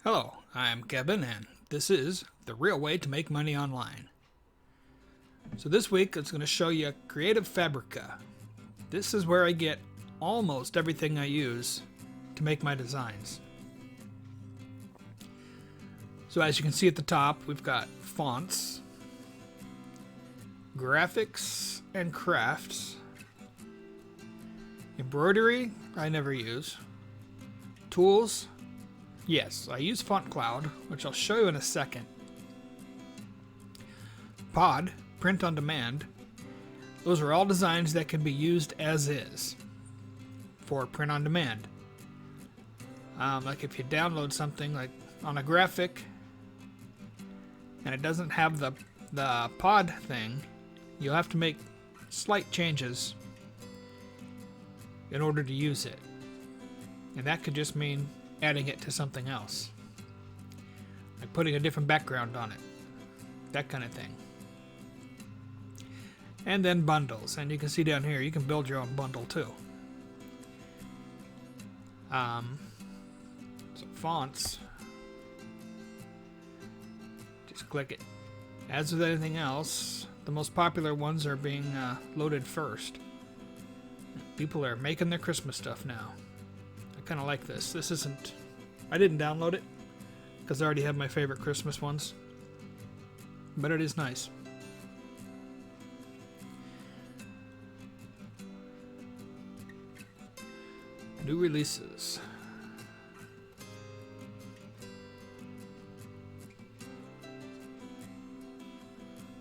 Hello, I'm Kevin, and this is The Real Way to Make Money Online. So this week, it's going to show you Creative Fabrica. This is where I get almost everything I use to make my designs. So as you can see at the top, we've got fonts, graphics and crafts, embroidery, I never use, tools. Yes, I use Font Cloud, which I'll show you in a second. Pod, print on demand. Those are all designs that can be used as is for print on demand. Like if you download something like on a graphic and it doesn't have the pod thing, you'll have to make slight changes in order to use it. And that could just mean adding it to something else, like putting a different background on it, that kind of thing. And then bundles, and you can see down here you can build your own bundle too. So fonts, just click it. As with anything else, the most popular ones are being loaded first. People are making their Christmas stuff now. Kind of like this. This isn't... I didn't download it because I already have my favorite Christmas ones, but it is nice. New releases.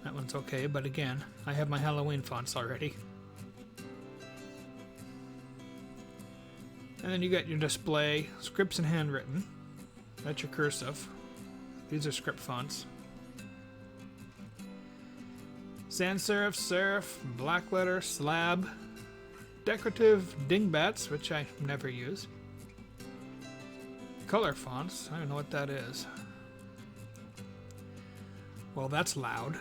That one's okay, but again, I have my Halloween fonts already. And then you got your display, scripts and handwritten. That's your cursive. These are script fonts. Sans serif, serif, black letter, slab, decorative dingbats, which I never use. Color fonts, I don't know what that is. Well, that's loud.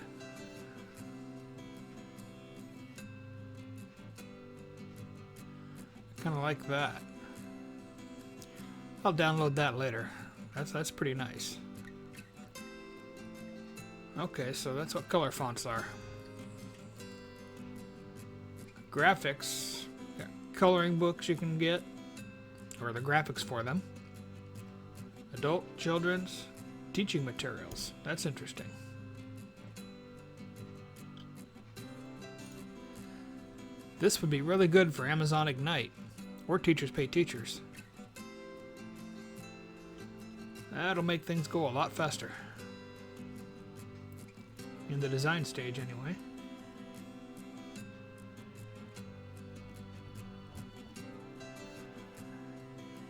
Kind of like that. I'll download that later. That's pretty nice. Okay, so that's what color fonts are. Graphics, got coloring books you can get, or the graphics for them. Adult, children's, teaching materials. That's interesting. This would be really good for Amazon Ignite, or Teachers Pay Teachers. That'll make things go a lot faster. In the design stage, anyway.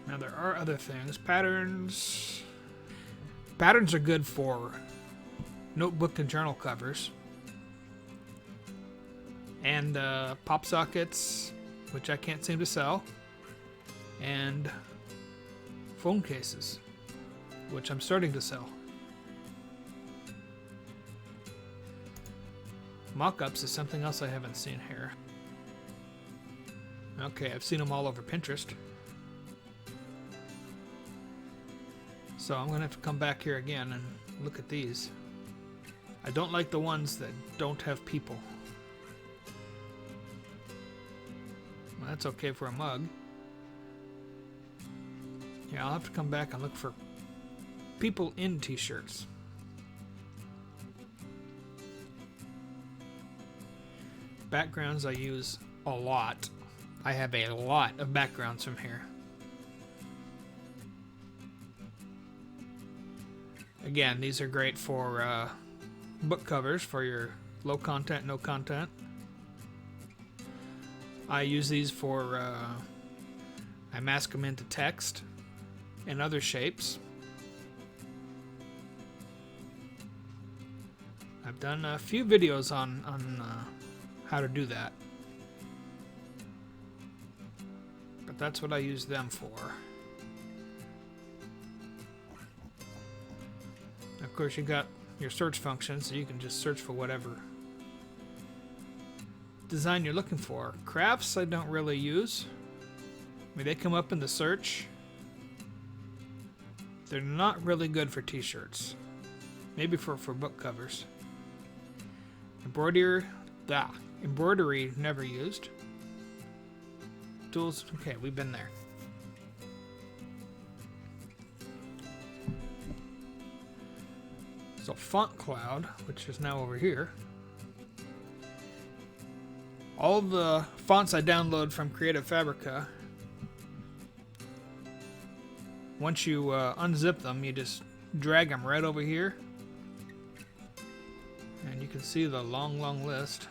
Now there are other things. Patterns. Patterns are good for notebook and journal covers. And pop sockets, which I can't seem to sell. And phone cases, which I'm starting to sell. Mock-ups is something else I haven't seen here. Okay, I've seen them all over Pinterest. So I'm going to have to come back here again and look at these. I don't like the ones that don't have people. Well, that's okay for a mug. Yeah, I'll have to come back and look for people in t-shirts. Backgrounds I use a lot. I have a lot of backgrounds from here. Again, these are great for book covers for your low content, no content. I use these for, I mask them into text and other shapes. I've done a few videos on how to do that. But that's what I use them for. Of course, you got your search function, so you can just search for whatever design you're looking for. Crafts I don't really use. I mean, they come up in the search. They're not really good for t-shirts. Maybe for book covers. Embroidery never used. Tools, okay, we've been there. So Font Cloud, which is now over here. All the fonts I download from Creative Fabrica, once you unzip them, you just drag them right over here. And you can see the long list.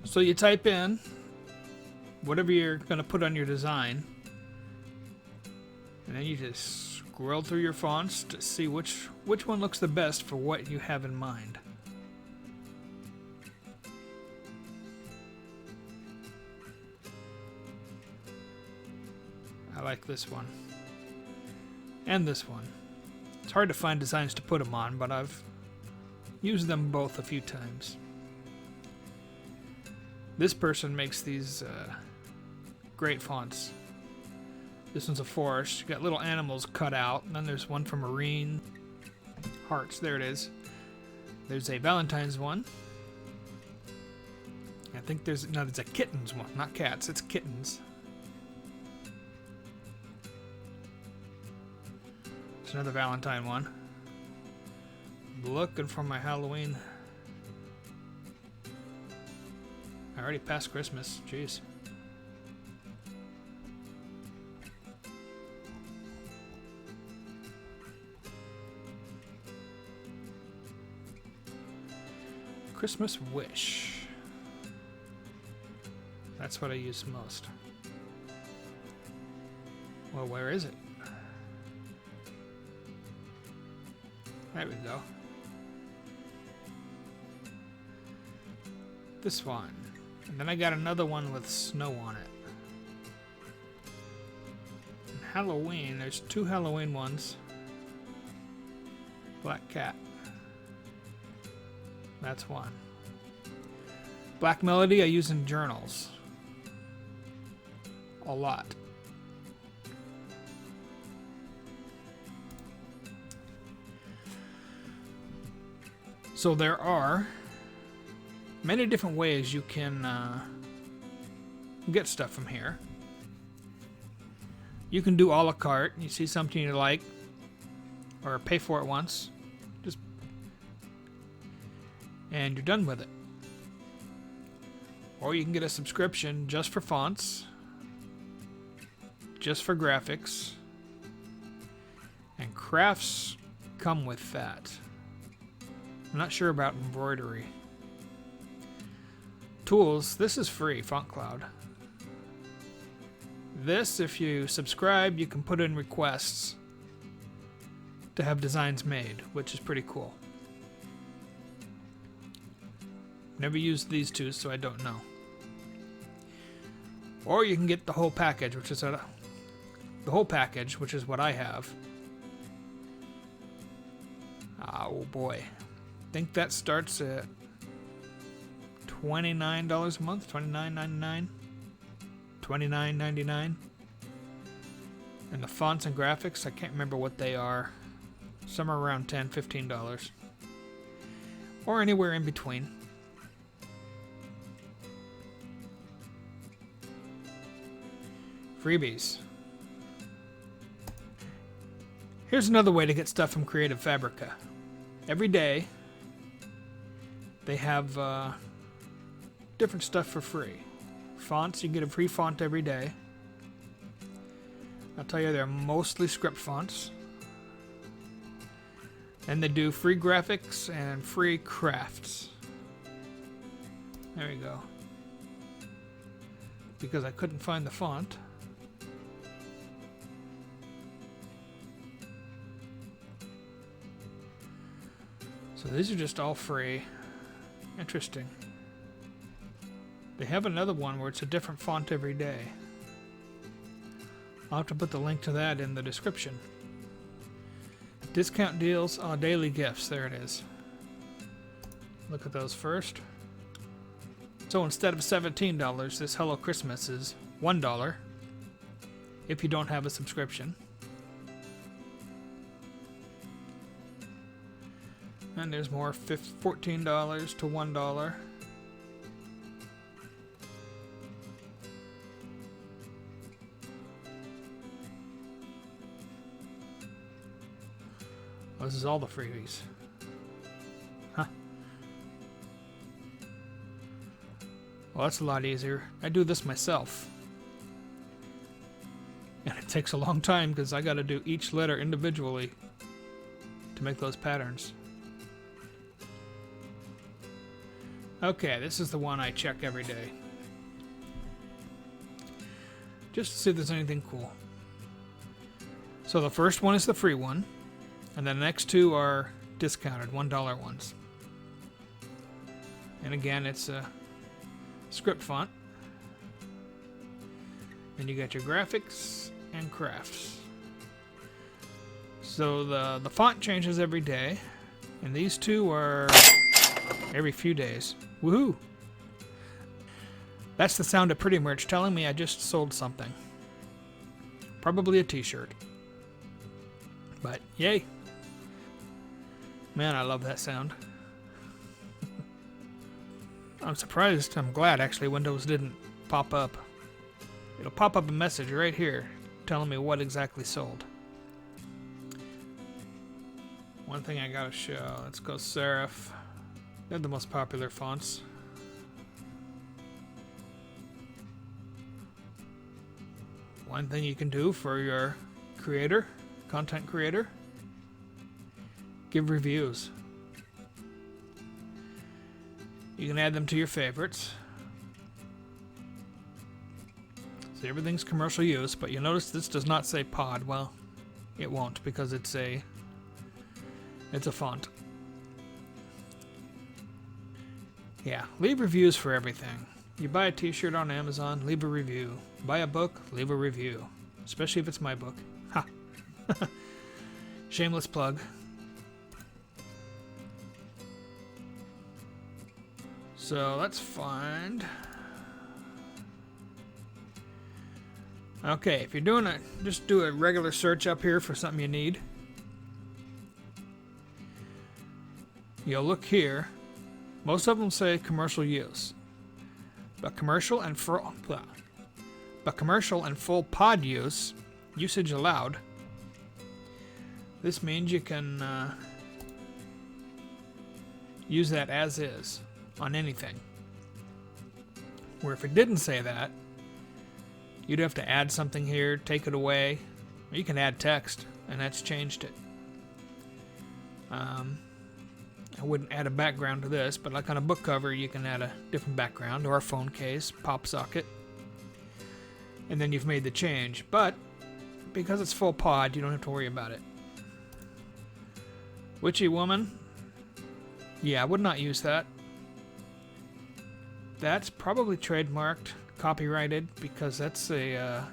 So you type in whatever you're going to put on your design, and then you just scroll through your fonts to see which one looks the best for what you have in mind. I like this one. And this one. It's hard to find designs to put them on, but I've used them both a few times. This person makes these great fonts. This one's a forest. You got little animals cut out. And then there's one for marine. Hearts. There it is. There's a Valentine's one. I think there's a kittens one. Not cats. It's kittens. There's another Valentine one. I'm looking for my Halloween. I already passed Christmas. Jeez. Christmas Wish. That's what I use most. Well, where is it? There we go. This one. And then I got another one with snow on it. And Halloween, there's two Halloween ones. Black Cat. That's one. Black Melody I use in journals. A lot. So there are many different ways you can get stuff from here. You can do a la carte. You see something you like, or pay for it once, and you're done with it. Or you can get a subscription just for fonts, just for graphics, and crafts come with that. I'm not sure about embroidery. Tools, this is free, Font Cloud. This, if you subscribe, you can put in requests to have designs made, which is pretty cool. Never used these two, so I don't know. Or you can get the whole package, which is what I have. Oh boy. I think that starts at $29 a month, $29.99, $29.99. And the fonts and graphics, I can't remember what they are. Somewhere around $10, $15. Or anywhere in between. Freebies. Here's another way to get stuff from Creative Fabrica. Every day, they have different stuff for free. Fonts, you get a free font every day. I'll tell you, they're mostly script fonts. And they do free graphics and free crafts. There you go. Because I couldn't find the font. So these are just all free. Interesting. They have another one where it's a different font every day. I'll have to put the link to that in the description. Discount deals on daily gifts. There it is. Look at those first. So instead of $17, this Hello Christmas is $1 if you don't have a subscription. And there's more, $14 to $1. Oh, this is all the freebies. Huh. Well, that's a lot easier. I do this myself. And it takes a long time because I got to do each letter individually to make those patterns. Okay, this is the one I check every day. Just to see if there's anything cool. So the first one is the free one. And the next two are discounted, $1 ones. And again, it's a script font. And you got your graphics and crafts. So the font changes every day. And these two are every few days. Woohoo! That's the sound of Pretty Merch telling me I just sold something. Probably a t-shirt. But yay! Man, I love that sound. I'm surprised, I'm glad actually Windows didn't pop up. It'll pop up a message right here telling me what exactly sold. One thing I gotta show, let's go serif. They're the most popular fonts. One thing you can do for your creator, content creator, give reviews. You can add them to your favorites. So everything's commercial use, but you'll notice this does not say pod. Well, it won't because it's a font. Yeah, leave reviews for everything. You buy a t-shirt on Amazon, leave a review. Buy a book, leave a review. Especially if it's my book. Ha! Shameless plug. So let's find... Okay, if you're doing it, just do a regular search up here for something you need. You'll look here. Most of them say commercial use. But commercial and full pod use, usage allowed. This means you can use that as is on anything. Where if it didn't say that, you'd have to add something here, take it away. You can add text, and that's changed it. I wouldn't add a background to this, but like on a book cover, you can add a different background or a phone case, pop socket, and then you've made the change. But because it's full pod, you don't have to worry about it. Witchy woman? Yeah, I would not use that. That's probably trademarked, copyrighted, because that's a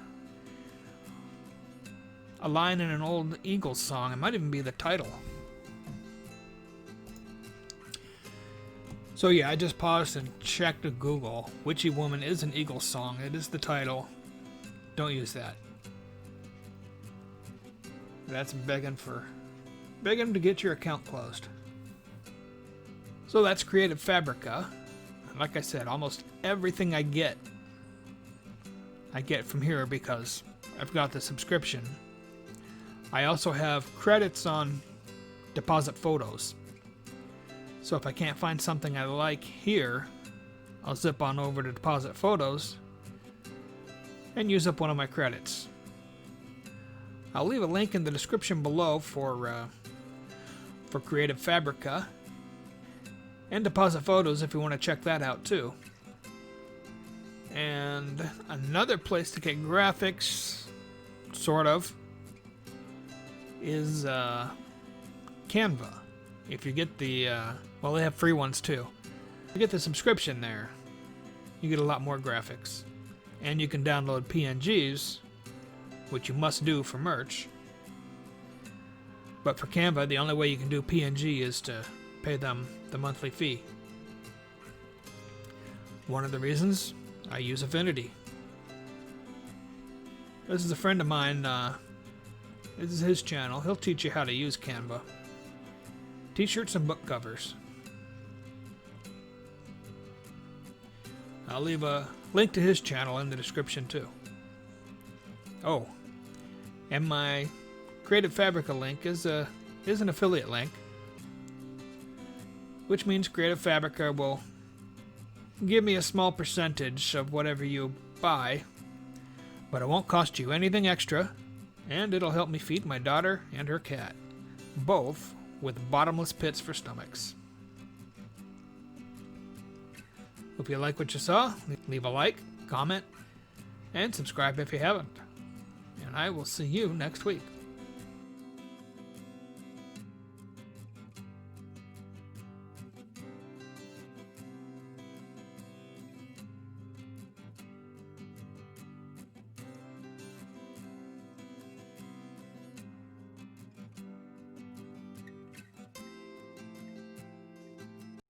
line in an old Eagles song. It might even be the title. So yeah, I just paused and checked to Google. Witchy Woman is an Eagles song. It is the title. Don't use that. That's begging to get your account closed. So that's Creative Fabrica. Like I said, almost everything I get from here because I've got the subscription. I also have credits on deposit photos. So if I can't find something I like here, I'll zip on over to deposit photos and use up one of my credits. I'll leave a link in the description below for Creative Fabrica and deposit photos if you want to check that out too. And another place to get graphics, sort of, is Canva. If you get the, well, they have free ones too. If you get the subscription there, you get a lot more graphics. And you can download PNGs, which you must do for merch. But for Canva, the only way you can do PNG is to pay them the monthly fee. One of the reasons I use Affinity. This is a friend of mine. This is his channel. He'll teach you how to use Canva. T-shirts and book covers. I'll leave a link to his channel in the description too. Oh, and my Creative Fabrica link is an affiliate link, which means Creative Fabrica will give me a small percentage of whatever you buy, but it won't cost you anything extra, and it'll help me feed my daughter and her cat, both with bottomless pits for stomachs. Hope you like what you saw. Leave a like, comment, and subscribe if you haven't. And I will see you next week.